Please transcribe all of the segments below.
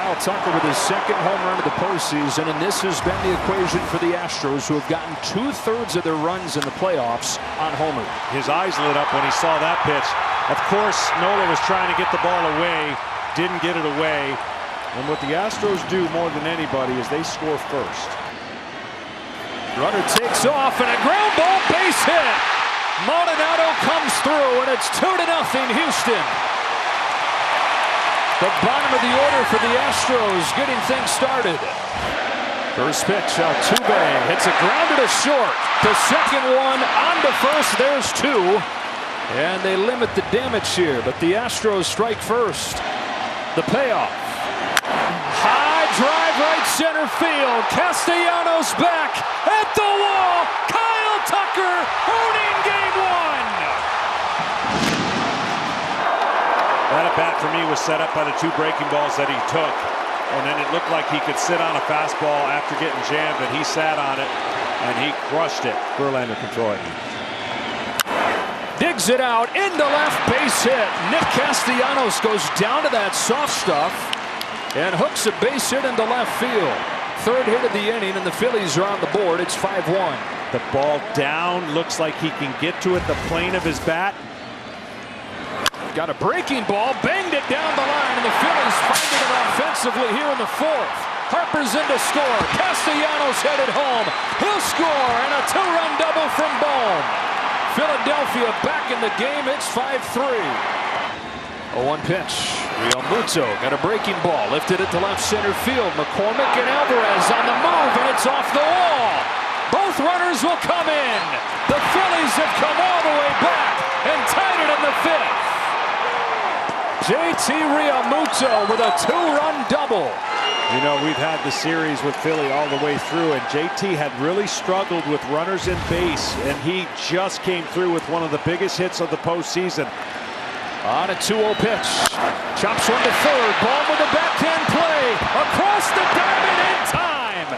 Kyle Tucker with his second home run of the postseason, and this has been the equation for the Astros, who have gotten 2/3 of their runs in the playoffs on homers. His eyes lit up when he saw that pitch. Of course, Nola was trying to get the ball away, didn't get it away. And what the Astros do more than anybody is they score first. Runner takes off, and a ground ball, base hit. Maldonado comes through, and it's 2-0 Houston. The bottom of the order for the Astros getting things started. First pitch, Altuve hits a grounder to short. The second one on to first, there's two. And they limit the damage here, but the Astros strike first. The payoff. High drive right center field. Castellanos back at the wall. Kyle Tucker owning game one. That at bat for me was set up by the two breaking balls that he took. And then it looked like he could sit on a fastball after getting jammed, but he sat on it and he crushed it. Verlander control it. Digs it out into left, base hit. Nick Castellanos goes down to that soft stuff and hooks a base hit into left field. Third hit of the inning, and the Phillies are on the board. It's 5-1. The ball down, looks like he can get to it, the plane of his bat. Got a breaking ball, banged it down the line, and the Phillies finding it offensively here in the fourth. Harper's in to score. Castellanos headed home. He'll score, and a two-run double from Bohm. Philadelphia back in the game. It's 5-3. 0-1 pitch. Realmuto got a breaking ball, lifted it to left center field. McCormick and Alvarez on the move, and it's off the wall. Both runners will come in. The Phillies have come all the way back and tied it in the fifth. JT Realmuto with a two-run double. You know, we've had the series with Philly all the way through, and JT had really struggled with runners in base, and he just came through with one of the biggest hits of the postseason. On a 2-0 pitch. Chops one to third. Ball with a backhand play. Across the diamond in time.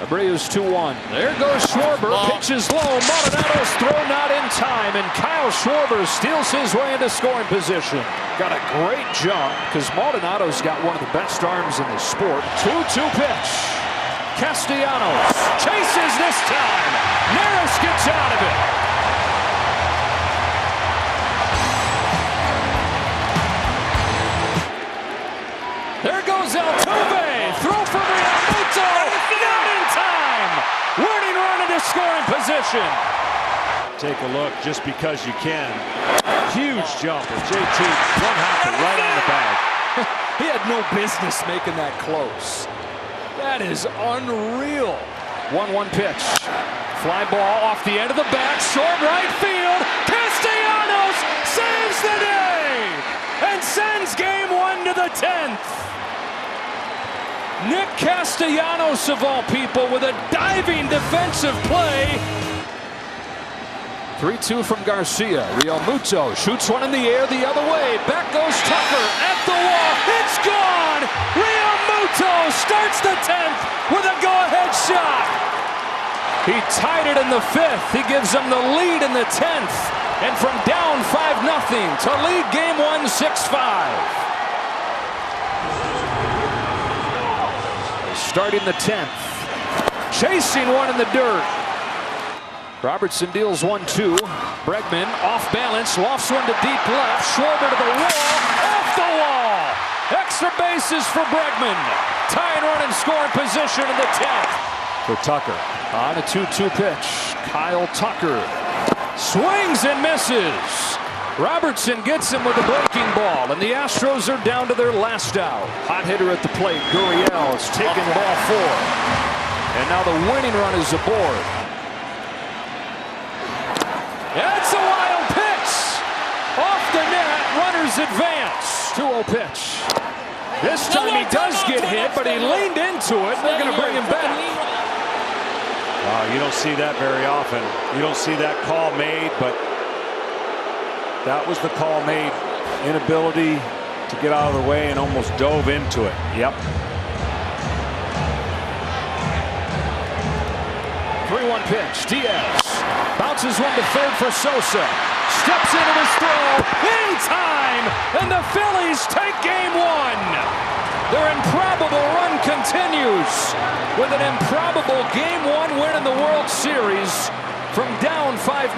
Abreu's 2-1. There goes Schwarber. Pitches low. Maldonado's throw not in time. And Kyle Schwarber steals his way into scoring position. Got a great jump because Maldonado's got one of the best arms in the sport. 2-2 pitch. Castellanos chases this time. Neris gets out of it. There goes Altuve. Throw for Realmuto. Not in time. Winning run into scoring position. Take a look just because you can. Huge jump. And JT one hopper right on the bag. He had no business making that close. That is unreal. 1-1 pitch. Fly ball off the end of the bat. Short right field. Castellanos saves the day and sends game one to the 10th. Nick Castellanos, of all people, with a diving defensive play. 3-2 from Garcia. Realmuto shoots one in the air the other way. Back goes Tucker at the wall. It's gone! Realmuto starts the 10th with a go-ahead shot. He tied it in the 5th. He gives them the lead in the 10th. And from down 5-0 to lead game one 6-5. Starting the 10th. Chasing one in the dirt. Robertson deals 1-2. Bregman off balance, lofts one to deep left. Schwarber to the wall, off the wall. Extra bases for Bregman. Tying run in scoring position in the 10th. For Tucker. On a 2-2 pitch. Kyle Tucker swings and misses. Robertson gets him with a breaking ball, and the Astros are down to their last out. Hot hitter at the plate. Gurriel is taking ball 4. And now the winning run is aboard. That's a wild pitch. Off the net, runners advance. 2-0 pitch. This time he does get hit, but he leaned into it. They're going to bring him back. You don't see that very often. You don't see that call made, but that was the call made. Inability to get out of the way and almost dove into it. Yep. 3-1 pitch. Diaz bounces one to third for Sosa. Steps into his throw in time, and the Phillies take game one. Their improbable run continues with an improbable Game 1 win in the World Series from down 5-0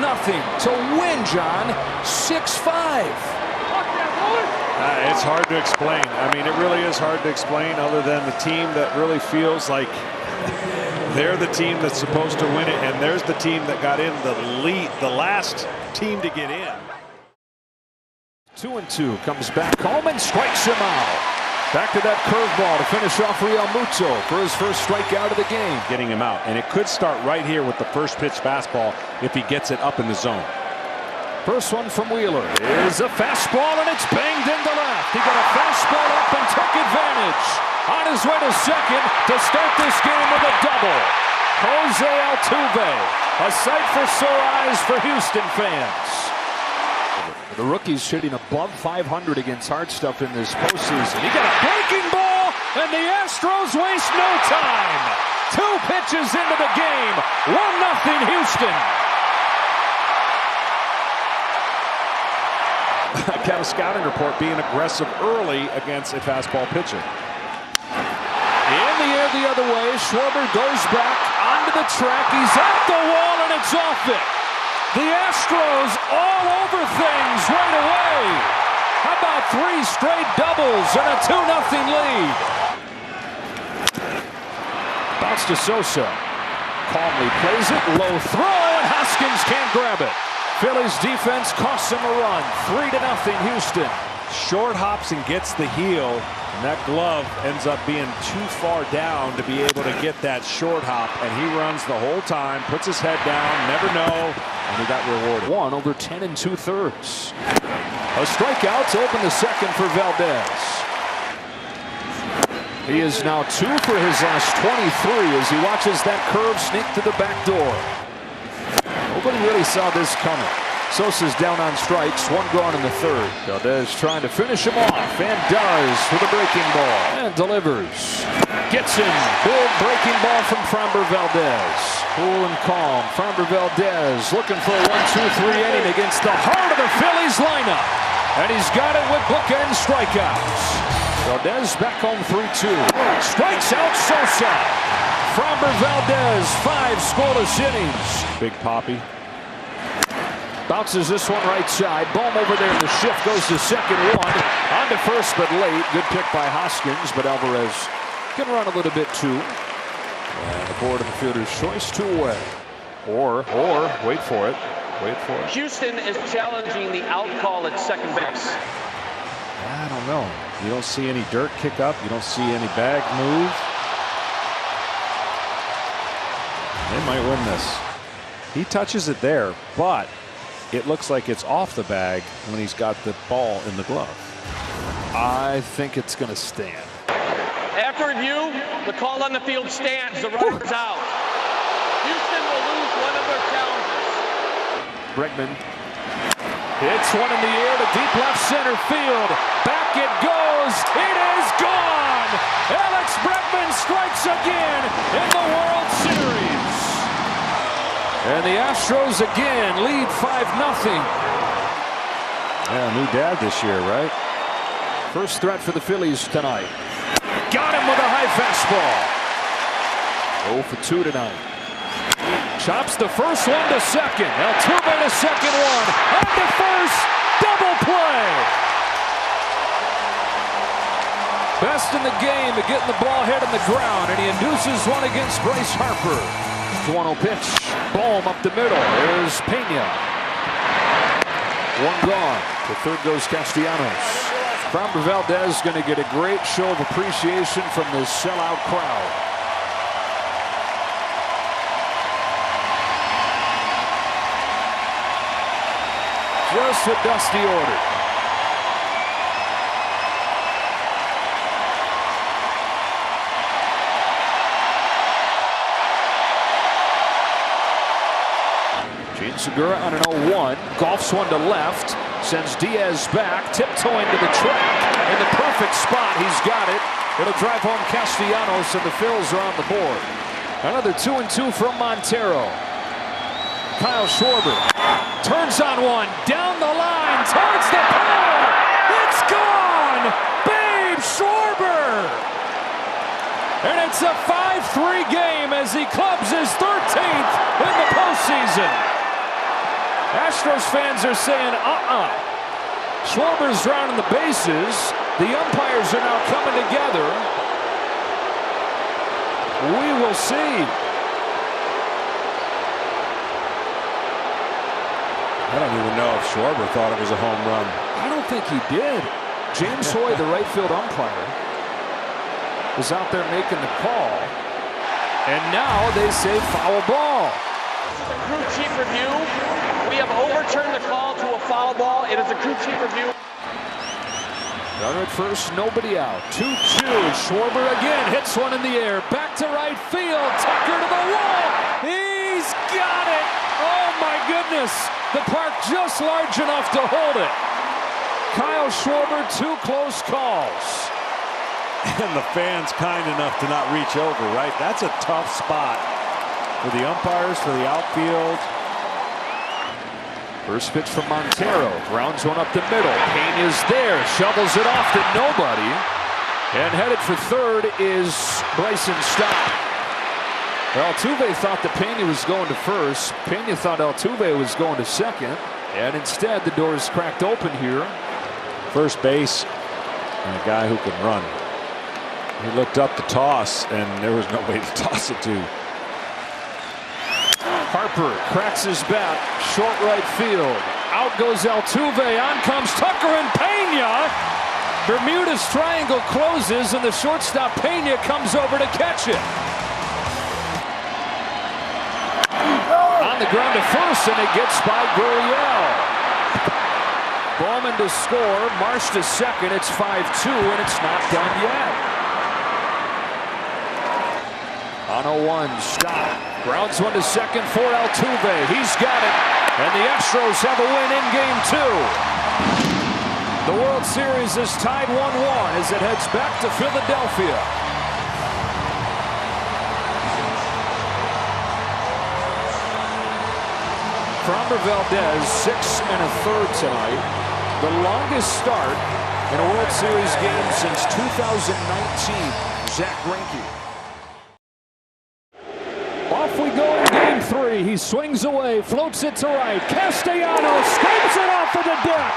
to win, John, 6-5. It's hard to explain. I mean, it really is hard to explain, other than the team that really feels like they're the team that's supposed to win it, and there's the team that got in the lead, the last team to get in. 2-2 comes back home and strikes him out. Back to that curveball to finish off Real Muto for his first strikeout of the game. Getting him out, and it could start right here with the first pitch fastball if he gets it up in the zone. First one from Wheeler is a fastball, and it's banged into left. He got a fastball up and took advantage. On his way to second to start this game with a double. Jose Altuve, a sight for sore eyes for Houston fans. The rookie's hitting above 500 against hard stuff in this postseason. He got a breaking ball, and the Astros waste no time. 2 pitches into the game. 1-0 Houston. Got a scouting report being aggressive early against a fastball pitcher. In the air the other way, Schwarber goes back onto the track. He's at the wall, and it's off it. The Astros all over things right away. How about 3 straight doubles and a 2-0 lead? Bounce to Sosa. Calmly plays it. Low throw, and Hoskins can't grab it. Phillies defense costs him a run. 3-0 Houston. Short hops and gets the heel, and that glove ends up being too far down to be able to get that short hop, and he runs the whole time, puts his head down, never know, and he got rewarded. 1 over 10 2/3. A strikeout to open the second for Valdez. He is now 2 for his last 23 as he watches that curve sneak to the back door. Nobody really saw this coming. Sosa's down on strikes, 1 gone in the third. Valdez trying to finish him off, and does with a breaking ball. And delivers. Gets him. Big breaking ball from Framber Valdez. Cool and calm. Framber Valdez looking for a 1-2-3 inning against the heart of the Phillies lineup. And he's got it with bookend strikeouts. Valdez back home 3-2. Strikes out Sosa. Framber Valdez, 5 scoreless innings. Big Poppy. Bounces this one right side. Bohm over there. The shift goes to second. 1 on to first, but late. Good pick by Hoskins, but Alvarez can run a little bit too. And the board of the fielder's choice 2 away. Or wait for it. Wait for it. Houston is challenging the out call at second base. I don't know. You don't see any dirt kick up. You don't see any bag move. They might win this. He touches it there, but it looks like it's off the bag when he's got the ball in the glove. I think it's going to stand. After review, the call on the field stands. The runner's out. Houston will lose one of their challenges. Bregman hits one in the air to deep left center field. Back it goes. It is gone. Alex Bregman strikes again in the World Series. And the Astros again lead 5-0. Yeah, new dad this year, right? First threat for the Phillies tonight. Got him with a high fastball. 0 for 2 tonight. Chops the first one to second. Altuve to second one. On to first. Double play. Best in the game at getting the ball hit on the ground, and he induces one against Bryce Harper. 2-1-0 pitch. Bohm up the middle. There's Pena. 1 gone. To third goes Castellanos. Framber Valdez going to get a great show of appreciation from this sellout crowd. Just what Dusty ordered. Gene Segura on an 0-1. Golfs one to left. Sends Diaz back. Tiptoeing to the track. In the perfect spot. He's got it. It'll drive home Castellanos, and the Phils are on the board. Another 2-2 from Montero. Kyle Schwarber turns on one. Down the line. Towards the pole. It's gone. Babe Schwarber. And it's a 5-3 game as he clubs his 13th in the postseason. Astros fans are saying, Schwarber's rounding the bases. The umpires are now coming together. We will see. I don't even know if Schwarber thought it was a home run. I don't think he did. James Hoy, the right field umpire, was out there making the call. And now they say foul ball. Crew chief review. We have overturned the call to a foul ball. It is a crew chief review. Runner at first, nobody out. 2-2. Schwarber again hits one in the air. Back to right field. Tucker to the wall. He's got it. Oh my goodness. The park just large enough to hold it. Kyle Schwarber, 2 close calls. And the fans kind enough to not reach over, right? That's a tough spot for the umpires, for the outfield. First pitch from Montero. Grounds one up the middle. Peña's there. Shovels it off to nobody. And headed for third is Bryson Stott. Altuve thought that Peña was going to first. Peña thought Altuve was going to second. And instead, the door is cracked open here. First base, and a guy who can run. He looked up to toss, and there was no way to toss it to. Harper cracks his bat. Short right field. Out goes Altuve. On comes Tucker and Peña. Bermuda's triangle closes, and the shortstop Peña comes over to catch it. On the ground to first, and it gets by Gurriel. Bowman to score. Marsh to second. It's 5-2, and it's not done yet. On a 1, Stott grounds one to second for Altuve. He's got it, and the Astros have a win in Game 2. The World Series is tied 1-1 as it heads back to Philadelphia. Framber Valdez, 6 1/3 tonight. The longest start in a World Series game since 2019. Zach Greinke. Off we go in Game 3. He swings away, floats it to right. Castellanos scrapes it off of the deck.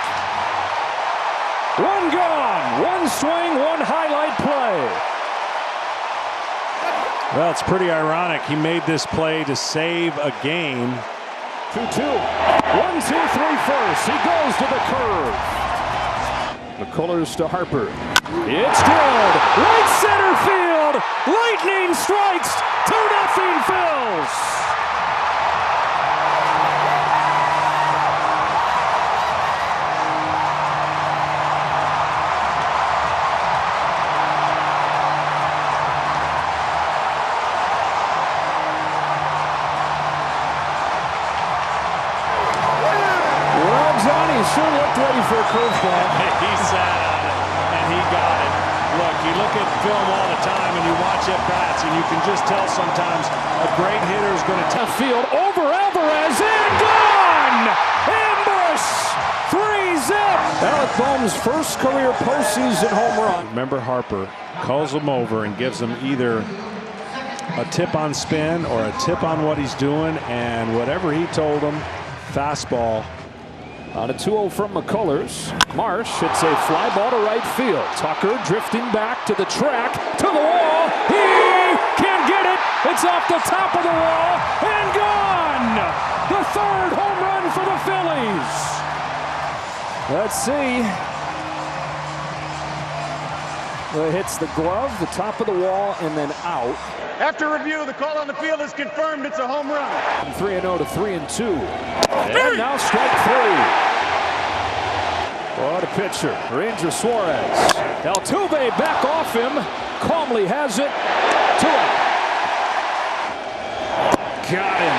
One gone. One swing, one highlight play. Well, it's pretty ironic. He made this play to save a game. 2-2. 1-2-3 first. He goes to the curve. McCullers to Harper. It's drilled. Right center field. Lightning strikes. 2-0 Phils. Johnny sure looked ready for a curveball. He sat on it, and he got it. Look, you look at film all the time, and you watch at-bats, and you can just tell sometimes a great hitter is going to tell field over Alvarez and gone! Ambush! 3-zip! Alec Bohm's first career postseason home run. Remember, Harper calls him over and gives him either a tip on spin or a tip on what he's doing, and whatever he told him, fastball. On a 2-0 from McCullers. Marsh hits a fly ball to right field. Tucker drifting back to the track, to the wall. He can't get it. It's off the top of the wall and gone. The third home run for the Phillies. Let's see. Well, it hits the glove, the top of the wall, and then out. After review, the call on the field is confirmed. It's a home run. 3-0 to 3-2. And now strike 3. What a pitcher. Ranger Suarez. Altuve back off him. Calmly has it. To it. Got him.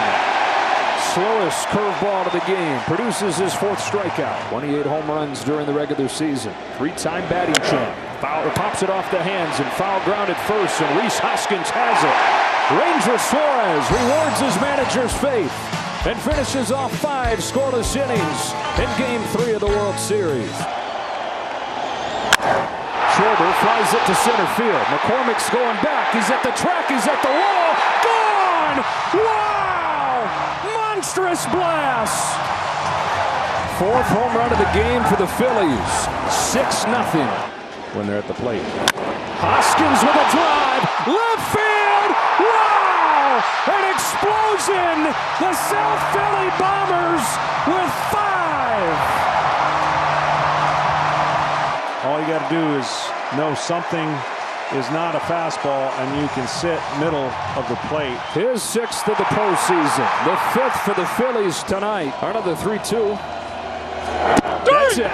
Slowest curveball of the game. Produces his 4th strikeout. 28 home runs during the regular season. 3-time batting champ. Fowler pops it off the hands and foul ground at first, and Rhys Hoskins has it. Ranger Suarez rewards his manager's faith and finishes off 5 scoreless innings in Game 3 of the World Series. Schwarber Schwarber flies it to center field. McCormick's going back. He's at the track. He's at the wall. Gone! Wow! Monstrous blast! Fourth home run of the game for the Phillies. 6-0 when they're at the plate. Hoskins with a drive. Left field! Wow! An explosion! The South Philly Bombers with 5! All you got to do is know something is not a fastball, and you can sit middle of the plate. His 6th of the postseason. The 5th for the Phillies tonight. Another 3-2. That's it.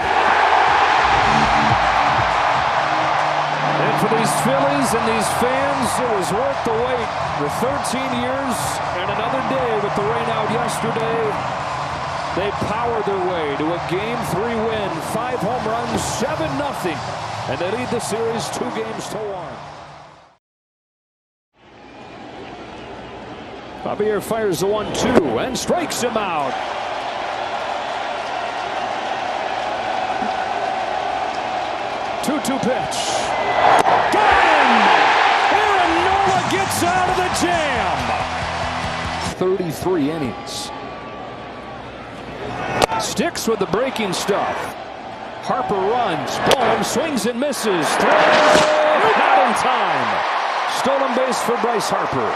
And for these Phillies and these fans, it was worth the wait. The 13 years and another day with the rain out yesterday. They powered their way to a Game 3 win. 5 home runs, 7-0. And they lead the series 2-1. Javier fires the 1-2 and strikes him out. 2-2 pitch. Got him! Aaron Nola gets out of the jam. 33 innings. Sticks with the breaking stuff. Harper runs. Bohm swings and misses. Throw! Not in time. Stolen base for Bryce Harper.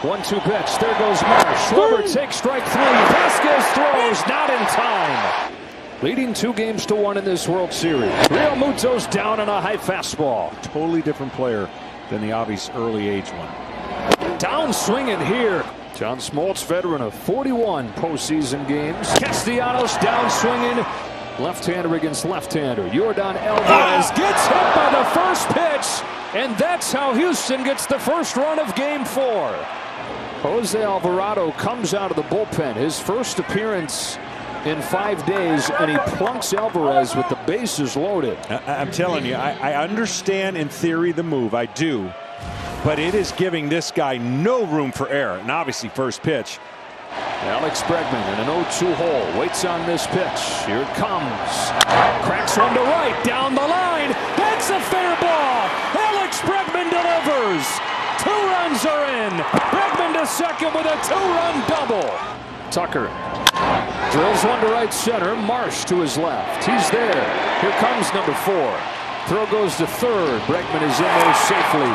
1-2 pitch. There goes Marsh. Schwarber takes strike 3. Vasquez throws. Not in time. Leading 2-1 in this World Series. Real Muto's down on a high fastball. Totally different player than the obvious early age one. Down swinging here. John Smoltz, veteran of 41 postseason games. Castellanos down swinging. Left-hander against left-hander. Yordan Alvarez gets hit by the first pitch. And that's how Houston gets the first run of Game 4. Jose Alvarado comes out of the bullpen. His first appearance in 5 days, and he plunks Alvarez with the bases loaded. I'm telling you, I understand in theory the move. I do. But it is giving this guy no room for error. And obviously first pitch. Alex Bregman in an 0-2 hole. Waits on this pitch. Here it comes. Cracks one to right. Down the line. That's a fair ball. Alex Bregman delivers. 2 runs are in. Bregman to second with a 2-run double. Tucker drills one to right center. Marsh to his left. He's there. Here comes number 4. Throw goes to third. Bregman is in there safely.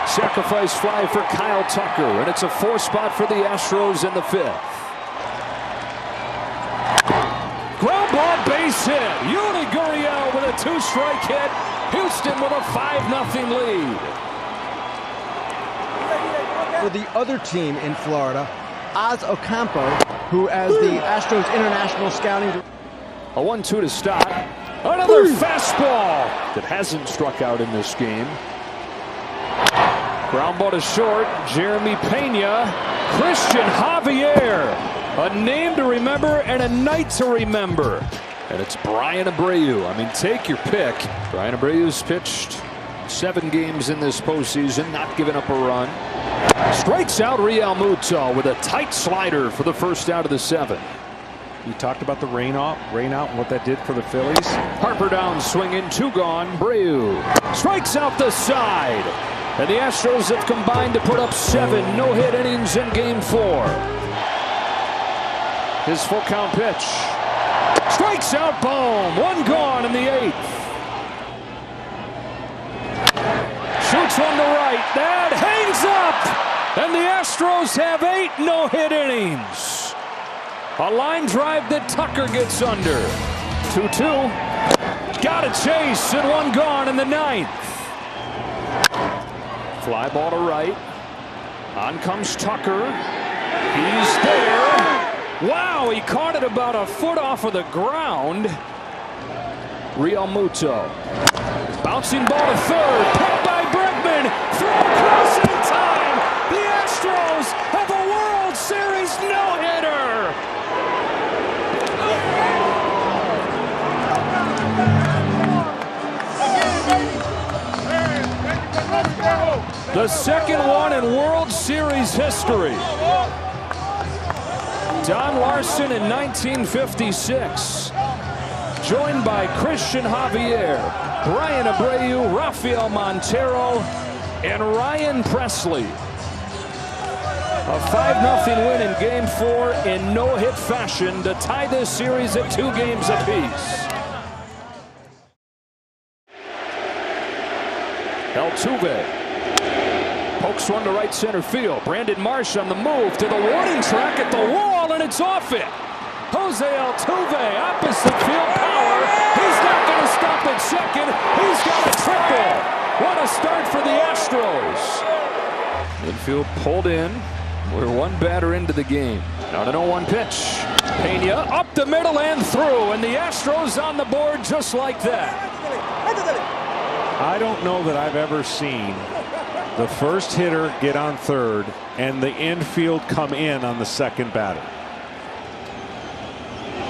Sacrifice fly for Kyle Tucker, and it's a 4 spot for the Astros in the 5th. Ground ball base hit. Yuli Gurriel with a 2-strike hit. Houston with a 5-0 lead. For the other team in Florida, Oz Ocampo, who as the Astros international scouting. A 1-2 to start. Another fastball that hasn't struck out in this game. Ground ball to short. Jeremy Pena. Christian Javier. A name to remember and a night to remember. And it's Brian Abreu. I mean, take your pick. Brian Abreu's pitched 7 games in this postseason, not giving up a run. Strikes out Real Muto with a tight slider for the first out of the 7. You talked about the rain out and what that did for the Phillies. Harper down swinging, 2 gone. Abreu strikes out the side. And the Astros have combined to put up 7 no-hit innings in Game 4. His full count pitch. Strikes out Bohm. 1 gone in the 8th. Shoots one to right. That hangs up. And the Astros have 8 no-hit innings. A line drive that Tucker gets under. 2-2. Got a chase and 1 gone in the 9th. Fly ball to right. On comes Tucker. He's there. Wow, he caught it about a foot off of the ground. Real Muto. Bouncing ball to third. Picked by Bregman. Throw across in time. The Astros have a World Series no-hitter. The second one in World Series history. Don Larson in 1956, joined by Christian Javier. Brian Abreu, Rafael Montero, and Ryan Presley. A 5-0 win in Game 4 in no-hit fashion to tie this series at 2 games apiece. Altuve pokes one to right center field. Brandon Marsh on the move to the warning track at the wall, and it's off it. Jose Altuve, opposite field power. He's not going to stop at second. He's got a triple. What a start for the Astros. Infield pulled in. We're one batter into the game. Now an 0-1 pitch. Pena up the middle and through, and the Astros on the board just like that. I don't know that I've ever seen the first hitter get on third and the infield come in on the second batter.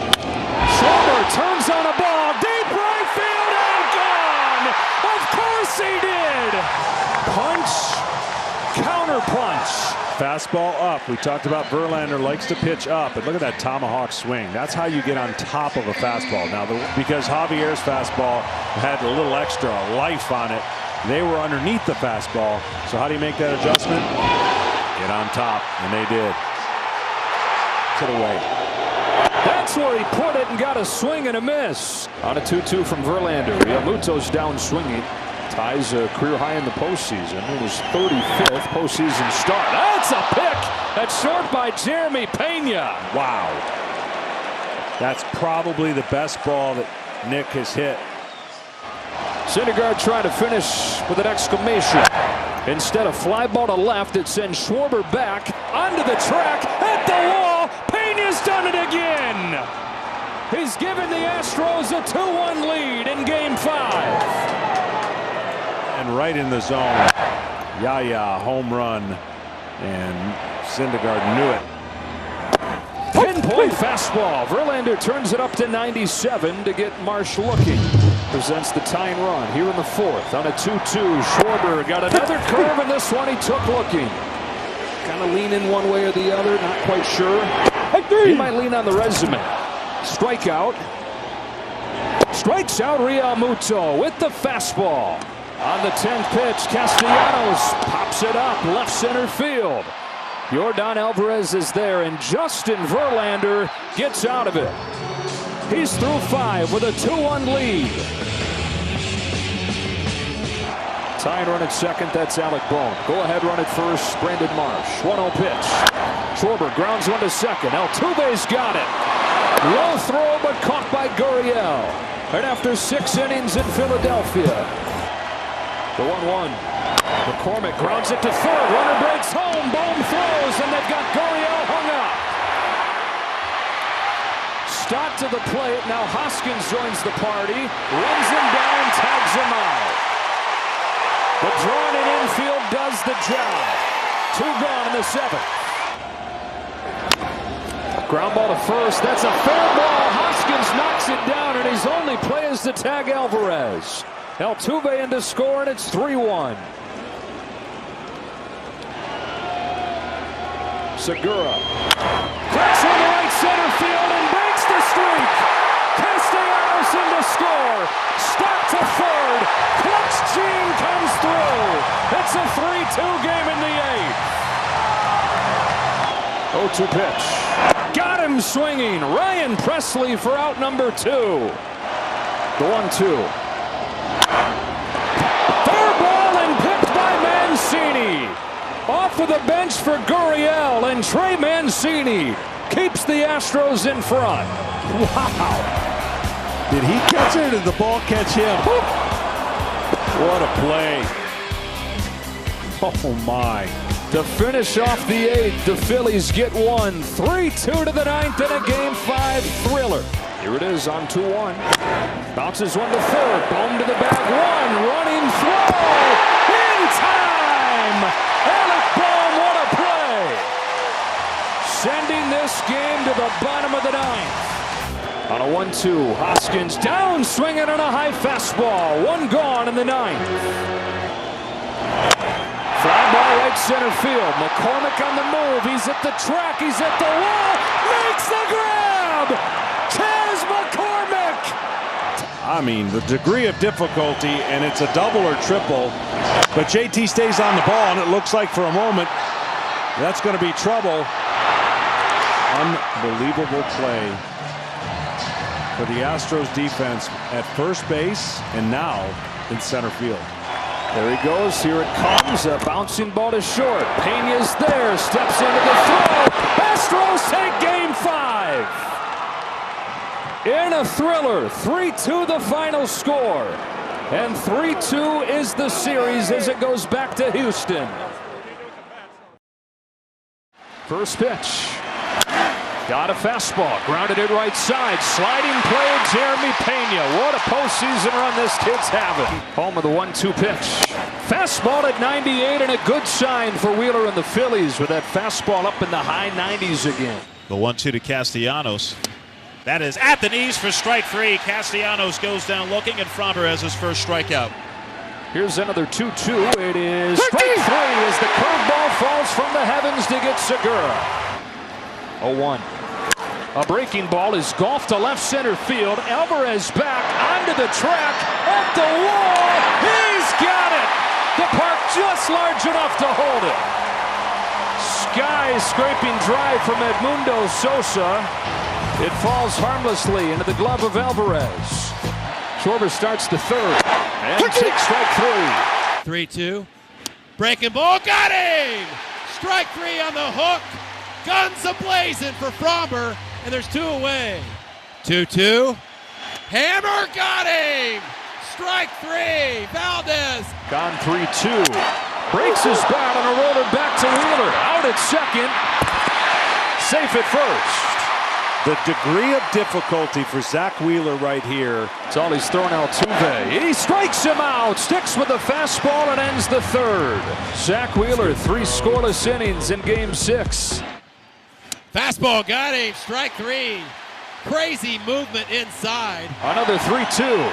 Schwarber turns on a ball, deep right field and gone. Of course he did. Punch, counter punch. Fastball up. We talked about Verlander likes to pitch up, and look at that tomahawk swing. That's how you get on top of a fastball. Now, because Javier's fastball had a little extra life on it, they were underneath the fastball. So how do you make that adjustment? Get on top, and they did. To the way. That's where he put it and got a swing and a miss. On a 2-2 from Verlander. Realmuto's down swinging. Ties a career high in the postseason. It was 35th postseason start. That's a pick. That's short by Jeremy Pena. Wow. That's probably the best ball that Nick has hit. Syndergaard trying to finish with an exclamation. Instead of fly ball to left, it sends Schwarber back onto the track at the wall. Pena's done it again. He's given the Astros a 2-1 lead in Game 5. And right in the zone. Yaya home run, and Syndergaard knew it. Pinpoint fastball. Verlander turns it up to 97 to get Marsh looking. Presents the tying run here in the 4th on a 2-2. Schwarber got another curve, and this one he took looking. Kind of lean in one way or the other, not quite sure. He might lean on the resume. Strikeout. Strikes out Realmuto with the fastball. On the 10th pitch, Castellanos pops it up left center field. Yordan Alvarez is there, and Justin Verlander gets out of it. He's through 5 with a 2-1 lead. Tying run at second, that's Alec Bohm. Go ahead run at first, Brandon Marsh. 1-0 pitch. Schwarber grounds one to second. Altuve's got it. Low throw, but caught by Gurriel. And after 6 innings in Philadelphia. The 1-1. McCormick grounds it to third. Runner breaks home. Bohm throws, and they've got Gurriel hung up. Stott to the plate. Now Hoskins joins the party. Runs him down, tags him out. The drawn-in infield does the job. 2 gone in the 7th. Ground ball to first. That's a fair ball. Hoskins knocks it down, and his only play is to tag Alvarez. Altuve in to score, and it's 3-1. Segura cracks on the right center field and breaks the streak. Castellanos in to score. Stop to third. Clutch Gene comes through. It's a 3-2 game in the 8th. 0-2 pitch. Got him swinging. Ryan Presley for out number 2. The 1-2. Fair ball and picked by Mancini. Off of the bench for Gurriel, and Trey Mancini keeps the Astros in front. Wow. Did he catch it or did the ball catch him? What a play. Oh my. To finish off the 8th, the Phillies get one. 3-2 to the 9th in a Game 5 thriller. Here it is on 2-1. Bounces one to third. Bohm to the bag. One running throw. In time. Alec Bohm, what a play. Sending this game to the bottom of the 9th. On a 1-2, Hoskins down swinging on a high fastball. 1 gone in the 9th. Fly ball right center field. McCormick on the move. He's at the track. He's at the wall. Makes the grab. Chas McCormick I mean, the degree of difficulty, and it's a double or triple. But JT stays on the ball, and it looks like for a moment that's going to be trouble. Unbelievable play for the Astros defense at first base and now in center field. There he goes. Here it comes. A bouncing ball to short. Pena's there. Steps into the throw. Astros take game 5. In a thriller. 3-2 the final score. And 3-2 is the series as it goes back to Houston. First pitch. Got a fastball. Grounded it right side. Sliding play, Jeremy Pena. What a postseason run this kid's having. Home of the 1-2 pitch. Fastball at 98 and a good sign for Wheeler and the Phillies with that fastball up in the high 90s again. The 1-2 to Castellanos. That is at the knees for strike 3. Castellanos goes down looking, and Fromber has his first strikeout. Here's another 2-2. It is strike 3 as the curveball falls from the heavens to get Segura. 0-1. A breaking ball is golfed to left center field. Alvarez back onto the track, up the wall. He's got it. The park just large enough to hold it. Sky-scraping drive from Edmundo Sosa. It falls harmlessly into the glove of Alvarez. Schwarber starts the third and takes strike 3. 3-2. Breaking ball, got him! Strike 3 on the hook. Guns a-blazing for Fromber, and there's 2 away. 2-2. Hammer, got him! Strike 3, Valdez. Gone 3-2. Breaks his bat on a roller back to Wheeler. Out at second. Safe at first. The degree of difficulty for Zach Wheeler right here. That's all he's thrown Altuve. He strikes him out. Sticks with the fastball and ends the third. Zach Wheeler, 3 scoreless innings in game 6. Fastball, got him. Strike 3. Crazy movement inside. Another 3-2.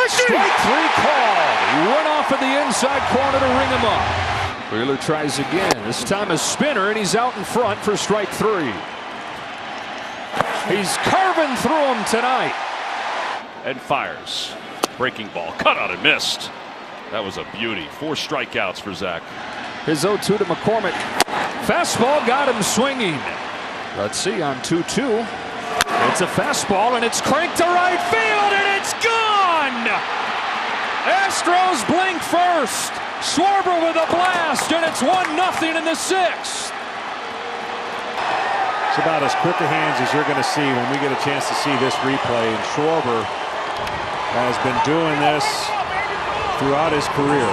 Strike 3 called. He went off in the inside corner to ring him up. Wheeler tries again. This time a spinner, and he's out in front for strike 3. He's carving through him tonight. And fires. Breaking ball. Cut out and missed. That was a beauty. 4 strikeouts for Zach. His 0-2 to McCormick. Fastball got him swinging. Let's see on 2-2. It's a fastball and it's cranked to right field and it's gone! Astros blink first. Schwarber with a blast and it's 1-0 in the 6th. It's about as quick a hands as you're going to see when we get a chance to see this replay. And Schwarber has been doing this throughout his career.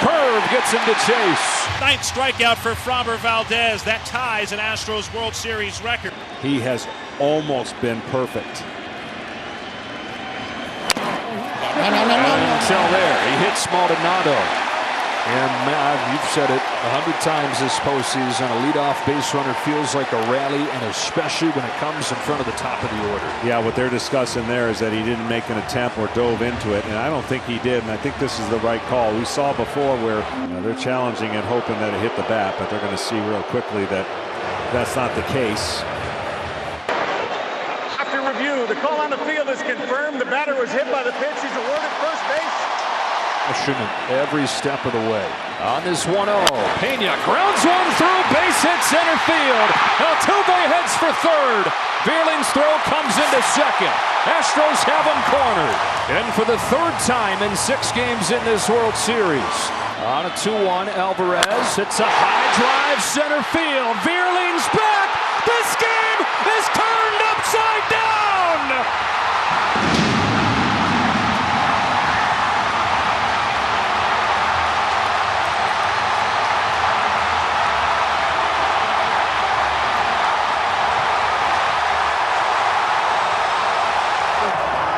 Curve gets him to chase. 9th strikeout for Fromber Valdez. That ties an Astros World Series record. He has almost been perfect. Until there, he hits Maldonado. And you've said it 100 times this postseason. A leadoff base runner feels like a rally, and especially when it comes in front of the top of the order. Yeah, what they're discussing there is that he didn't make an attempt or dove into it, and I don't think he did, and I think this is the right call. We saw before where they're challenging and hoping that it hit the bat, but they're going to see real quickly that that's not the case. After review, the call on the field is confirmed. The batter was hit by the pitch. He's awarded first base. Every step of the way. On this 1-0, Pena grounds one through, base hit center field. Altuve heads for third. Veerling's throw comes into second. Astros have him cornered. And for the 3rd time in 6 games in this World Series. On a 2-1, Alvarez hits a high drive center field. Veerling's back. This game is turned upside down.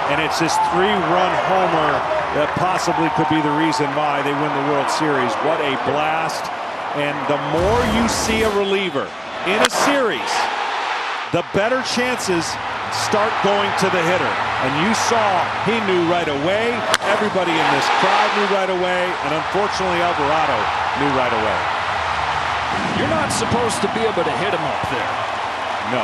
And it's this 3-run homer that possibly could be the reason why they win the World Series. What a blast. And the more you see a reliever in a series, the better chances start going to the hitter. And you saw he knew right away. Everybody in this crowd knew right away. And unfortunately, Alvarado knew right away. You're not supposed to be able to hit him up there. No.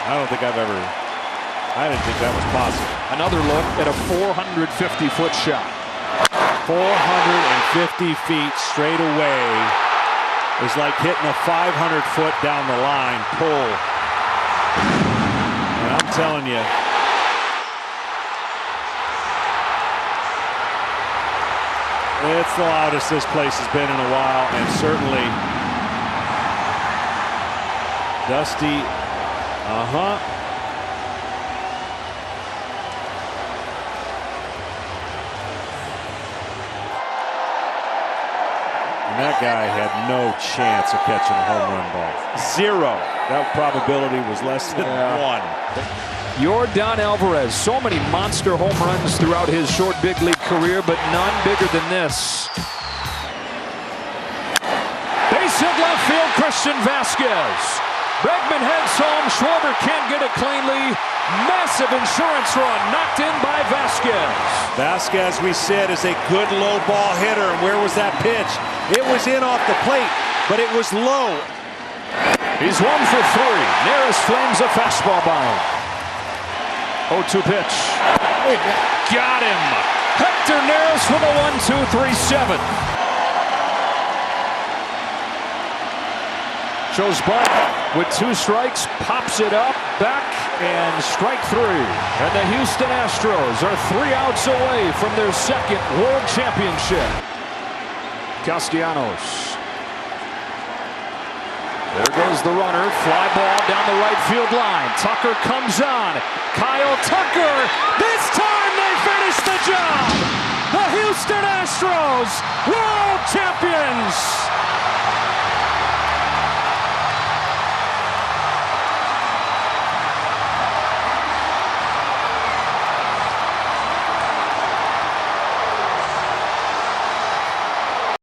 I don't think I didn't think that was possible. Another look at a 450-foot shot. 450 feet straight away is like hitting a 500-foot down the line pull. And I'm telling you, it's the loudest this place has been in a while, and certainly Dusty, And that guy had no chance of catching a home run ball. Zero. That probability was less than one. Yordan Alvarez, so many monster home runs throughout his short big league career, but none bigger than this. Base hit left field, Christian Vasquez. Bregman heads home, Schwarber can't get it cleanly. Massive insurance run knocked in by Vasquez. Vasquez, we said, is a good low ball hitter. And where was that pitch? It was in off the plate, but it was low. He's 1 for 3. Nearest flames a fastball by him. 0-2 pitch. Got him. Hector Neris with a 1-2-3-7. Shows bunt with 2 strikes, pops it up, back, and strike 3. And the Houston Astros are 3 outs away from their 2nd World Championship. Castellanos. There goes the runner. Fly ball down the right field line. Tucker comes on. Kyle Tucker. This time they finish the job. The Houston Astros, world champions.